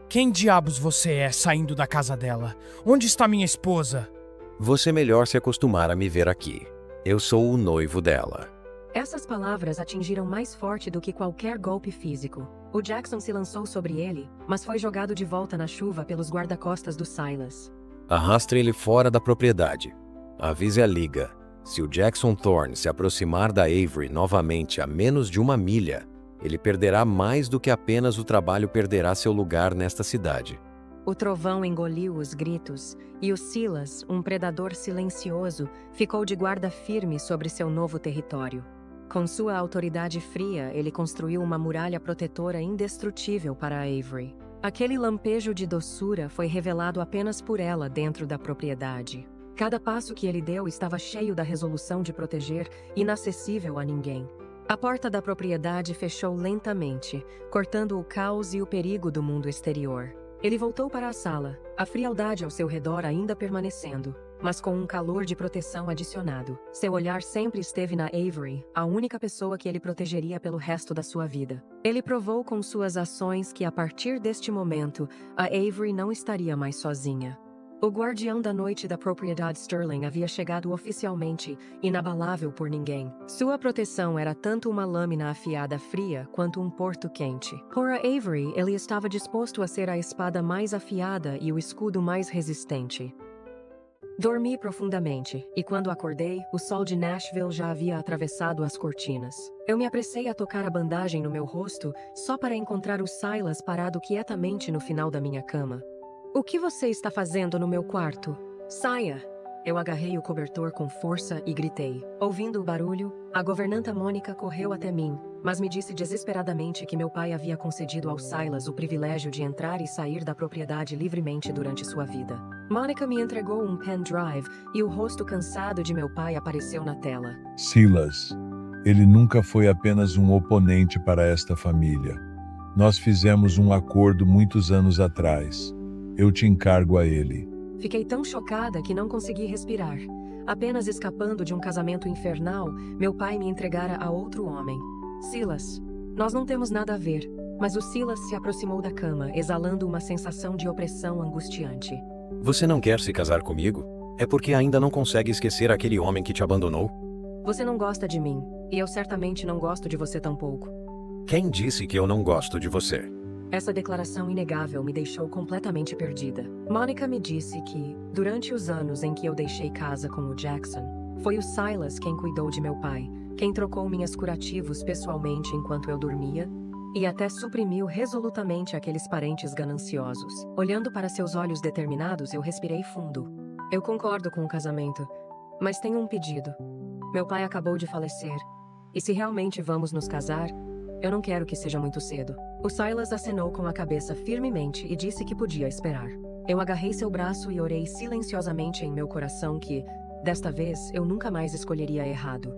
Quem diabos você é saindo da casa dela? Onde está minha esposa? Você melhor se acostumar a me ver aqui. Eu sou o noivo dela. Essas palavras atingiram mais forte do que qualquer golpe físico. O Jackson se lançou sobre ele, mas foi jogado de volta na chuva pelos guarda-costas do Silas. Arrastre ele fora da propriedade. Avise a liga. Se o Jackson Thorne se aproximar da Avery novamente a menos de 1 milha, ele perderá mais do que apenas o trabalho perderá seu lugar nesta cidade. O trovão engoliu os gritos, e o Silas, um predador silencioso, ficou de guarda firme sobre seu novo território. Com sua autoridade fria, ele construiu uma muralha protetora indestrutível para a Avery. Aquele lampejo de doçura foi revelado apenas por ela dentro da propriedade. Cada passo que ele deu estava cheio da resolução de proteger, inacessível a ninguém. A porta da propriedade fechou lentamente, cortando o caos e o perigo do mundo exterior. Ele voltou para a sala, a frialdade ao seu redor ainda permanecendo, mas com um calor de proteção adicionado. Seu olhar sempre esteve na Avery, a única pessoa que ele protegeria pelo resto da sua vida. Ele provou com suas ações que a partir deste momento, a Avery não estaria mais sozinha. O guardião da noite da propriedade Sterling havia chegado oficialmente, inabalável por ninguém. Sua proteção era tanto uma lâmina afiada fria quanto um porto quente. Por a Avery, ele estava disposto a ser a espada mais afiada e o escudo mais resistente. Dormi profundamente, e quando acordei, o sol de Nashville já havia atravessado as cortinas. Eu me apressei a tocar a bandagem no meu rosto, só para encontrar o Silas parado quietamente no final da minha cama. "O que você está fazendo no meu quarto? Saia!" Eu agarrei o cobertor com força e gritei. Ouvindo o barulho, a governanta Mônica correu até mim, mas me disse desesperadamente que meu pai havia concedido ao Silas o privilégio de entrar e sair da propriedade livremente durante sua vida. Mônica me entregou um pendrive e o rosto cansado de meu pai apareceu na tela. Silas, ele nunca foi apenas um oponente para esta família. Nós fizemos um acordo muitos anos atrás. Eu te encargo a ele. Fiquei tão chocada que não consegui respirar. Apenas escapando de um casamento infernal, meu pai me entregara a outro homem. Silas. Nós não temos nada a ver, mas o Silas se aproximou da cama, exalando uma sensação de opressão angustiante. Você não quer se casar comigo? É porque ainda não consegue esquecer aquele homem que te abandonou? Você não gosta de mim, e eu certamente não gosto de você tampouco. Quem disse que eu não gosto de você? Essa declaração inegável me deixou completamente perdida. Mônica me disse que, durante os anos em que eu deixei casa com o Jackson, foi o Silas quem cuidou de meu pai, quem trocou minhas curativos pessoalmente enquanto eu dormia, e até suprimiu resolutamente aqueles parentes gananciosos. Olhando para seus olhos determinados, eu respirei fundo. Eu concordo com o casamento, mas tenho um pedido. Meu pai acabou de falecer, e se realmente vamos nos casar, eu não quero que seja muito cedo. O Silas acenou com a cabeça firmemente e disse que podia esperar. Eu agarrei seu braço e orei silenciosamente em meu coração que, desta vez, eu nunca mais escolheria errado.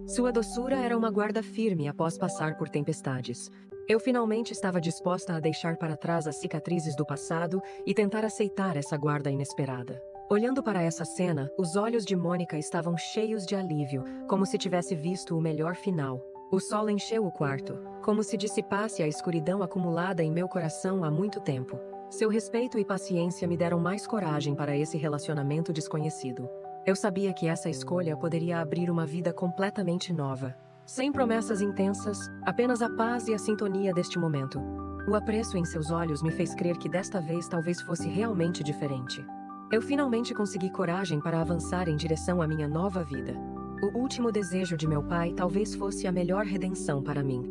Sua doçura era uma guarda firme após passar por tempestades. Eu finalmente estava disposta a deixar para trás as cicatrizes do passado e tentar aceitar essa guarda inesperada. Olhando para essa cena, os olhos de Mônica estavam cheios de alívio, como se tivesse visto o melhor final. O sol encheu o quarto, como se dissipasse a escuridão acumulada em meu coração há muito tempo. Seu respeito e paciência me deram mais coragem para esse relacionamento desconhecido. Eu sabia que essa escolha poderia abrir uma vida completamente nova. Sem promessas intensas, apenas a paz e a sintonia deste momento. O apreço em seus olhos me fez crer que desta vez talvez fosse realmente diferente. Eu finalmente consegui coragem para avançar em direção à minha nova vida. O último desejo de meu pai talvez fosse a melhor redenção para mim.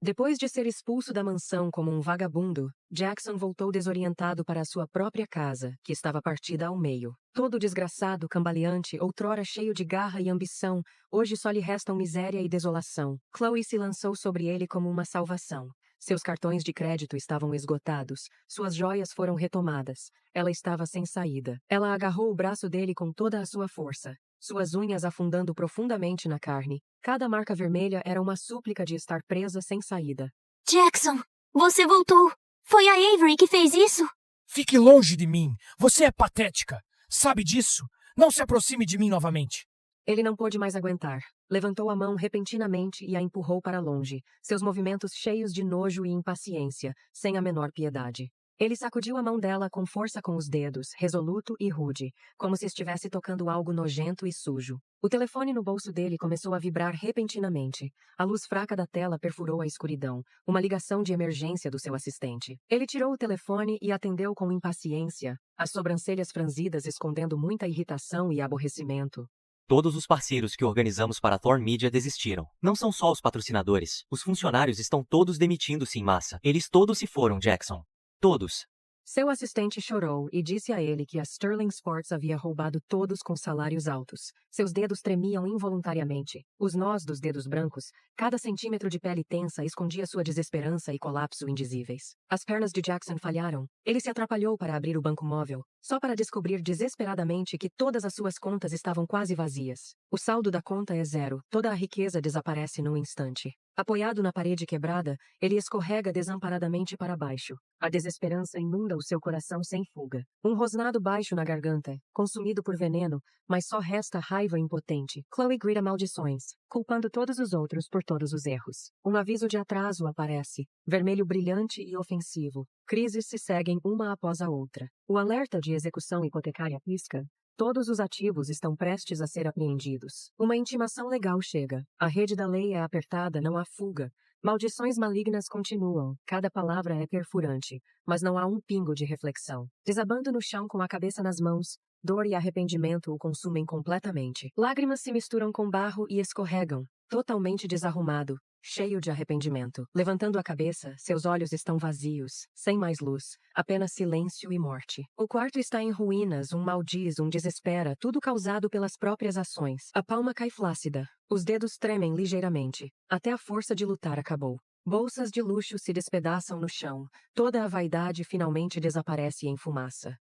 Depois de ser expulso da mansão como um vagabundo, Jackson voltou desorientado para a sua própria casa, que estava partida ao meio. Todo desgraçado, cambaleante, outrora cheio de garra e ambição, hoje só lhe restam miséria e desolação. Chloe se lançou sobre ele como uma salvação. Seus cartões de crédito estavam esgotados, suas joias foram retomadas. Ela estava sem saída. Ela agarrou o braço dele com toda a sua força, suas unhas afundando profundamente na carne. Cada marca vermelha era uma súplica de estar presa sem saída. Jackson, você voltou! Foi a Avery que fez isso? Fique longe de mim! Você é patética! Sabe disso? Não se aproxime de mim novamente! Ele não pôde mais aguentar. Levantou a mão repentinamente e a empurrou para longe, seus movimentos cheios de nojo e impaciência, sem a menor piedade. Ele sacudiu a mão dela com força com os dedos, resoluto e rude, como se estivesse tocando algo nojento e sujo. O telefone no bolso dele começou a vibrar repentinamente. A luz fraca da tela perfurou a escuridão, uma ligação de emergência do seu assistente. Ele tirou o telefone e atendeu com impaciência, as sobrancelhas franzidas escondendo muita irritação e aborrecimento. Todos os parceiros que organizamos para a Thorn Media desistiram. Não são só os patrocinadores. Os funcionários estão todos demitindo-se em massa. Eles todos se foram, Jackson. Todos. Seu assistente chorou e disse a ele que a Sterling Sports havia roubado todos com salários altos. Seus dedos tremiam involuntariamente. Os nós dos dedos brancos, cada centímetro de pele tensa escondia sua desesperança e colapso indizíveis. As pernas de Jackson falharam. Ele se atrapalhou para abrir o banco móvel, só para descobrir desesperadamente que todas as suas contas estavam quase vazias. O saldo da conta é zero. Toda a riqueza desaparece num instante. Apoiado na parede quebrada, ele escorrega desamparadamente para baixo. A desesperança inunda o seu coração sem fuga. Um rosnado baixo na garganta, consumido por veneno, mas só resta raiva impotente. Chloe grita maldições, culpando todos os outros por todos os erros. Um aviso de atraso aparece, vermelho brilhante e ofensivo. Crises se seguem uma após a outra. O alerta de execução hipotecária pisca. Todos os ativos estão prestes a ser apreendidos. Uma intimação legal chega. A rede da lei é apertada, não há fuga. Maldições malignas continuam. Cada palavra é perfurante, mas não há um pingo de reflexão. Desabando no chão com a cabeça nas mãos, dor e arrependimento o consumem completamente. Lágrimas se misturam com barro e escorregam, totalmente desarrumado, cheio de arrependimento. Levantando a cabeça, seus olhos estão vazios, sem mais luz, apenas silêncio e morte. O quarto está em ruínas, um maldiz, um desespera, tudo causado pelas próprias ações. A palma cai flácida, os dedos tremem ligeiramente, até a força de lutar acabou. Bolsas de luxo se despedaçam no chão, toda a vaidade finalmente desaparece em fumaça.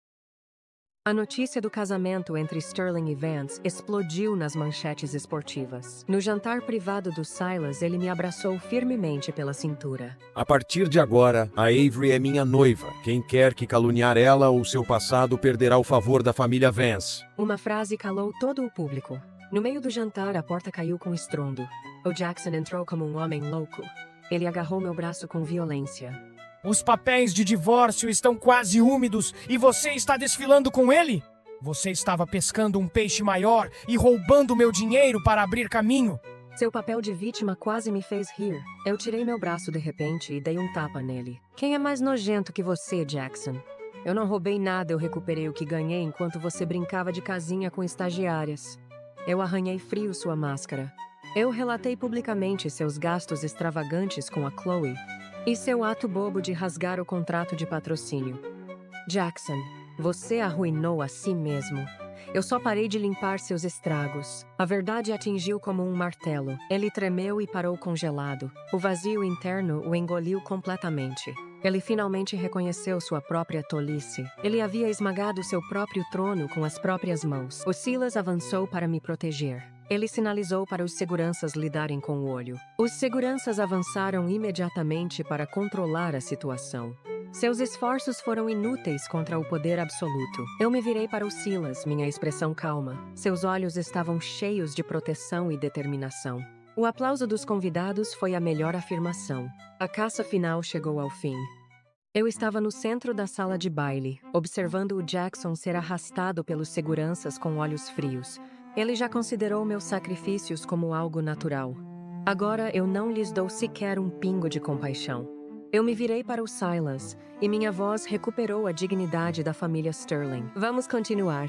A notícia do casamento entre Sterling e Vance explodiu nas manchetes esportivas. No jantar privado do Silas, ele me abraçou firmemente pela cintura. A partir de agora, a Avery é minha noiva. Quem quer que caluniar ela ou seu passado perderá o favor da família Vance. Uma frase calou todo o público. No meio do jantar, a porta caiu com estrondo. O Jackson entrou como um homem louco. Ele agarrou meu braço com violência. Os papéis de divórcio estão quase úmidos e você está desfilando com ele? Você estava pescando um peixe maior e roubando meu dinheiro para abrir caminho. Seu papel de vítima quase me fez rir. Eu tirei meu braço de repente e dei um tapa nele. Quem é mais nojento que você, Jackson? Eu não roubei nada, eu recuperei o que ganhei enquanto você brincava de casinha com estagiárias. Eu arranhei frio sua máscara. Eu relatei publicamente seus gastos extravagantes com a Chloe e seu ato bobo de rasgar o contrato de patrocínio. Jackson, você arruinou a si mesmo. Eu só parei de limpar seus estragos. A verdade atingiu como um martelo. Ele tremeu e parou congelado. O vazio interno o engoliu completamente. Ele finalmente reconheceu sua própria tolice. Ele havia esmagado seu próprio trono com as próprias mãos. O Silas avançou para me proteger. Ele sinalizou para os seguranças lidarem com o olho. Os seguranças avançaram imediatamente para controlar a situação. Seus esforços foram inúteis contra o poder absoluto. Eu me virei para o Silas, minha expressão calma. Seus olhos estavam cheios de proteção e determinação. O aplauso dos convidados foi a melhor afirmação. A caça final chegou ao fim. Eu estava no centro da sala de baile, observando o Jackson ser arrastado pelos seguranças com olhos frios. Ele já considerou meus sacrifícios como algo natural. Agora eu não lhes dou sequer um pingo de compaixão. Eu me virei para o Silas, e minha voz recuperou a dignidade da família Sterling. Vamos continuar.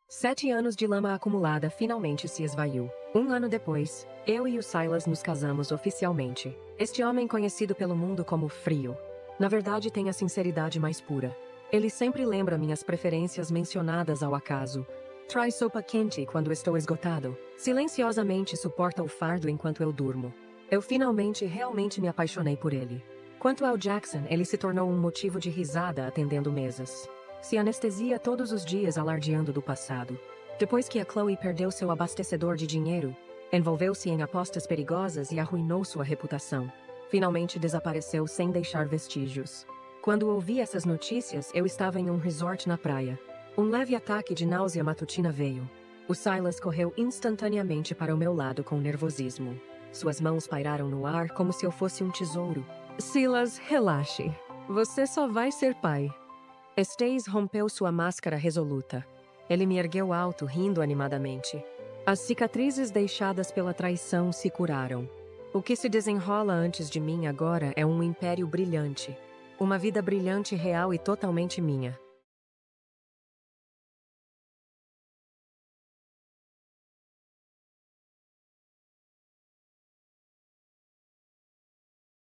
7 anos de lama acumulada finalmente se esvaiu. 1 ano depois, eu e o Silas nos casamos oficialmente. Este homem conhecido pelo mundo como Frio, na verdade tem a sinceridade mais pura. Ele sempre lembra minhas preferências mencionadas ao acaso. Traz sopa quente quando estou esgotado. Silenciosamente suporta o fardo enquanto eu durmo. Eu finalmente realmente me apaixonei por ele. Quanto ao Jackson, ele se tornou um motivo de risada atendendo mesas. Se anestesia todos os dias alardeando do passado. Depois que a Chloe perdeu seu abastecedor de dinheiro, envolveu-se em apostas perigosas e arruinou sua reputação. Finalmente desapareceu sem deixar vestígios. Quando ouvi essas notícias, eu estava em um resort na praia. Um leve ataque de náusea matutina veio. O Silas correu instantaneamente para o meu lado com nervosismo. Suas mãos pairaram no ar como se eu fosse um tesouro. Silas, relaxe. Você só vai ser pai. Stace rompeu sua máscara resoluta. Ele me ergueu alto, rindo animadamente. As cicatrizes deixadas pela traição se curaram. O que se desenrola antes de mim agora é um império brilhante. Uma vida brilhante, real e totalmente minha.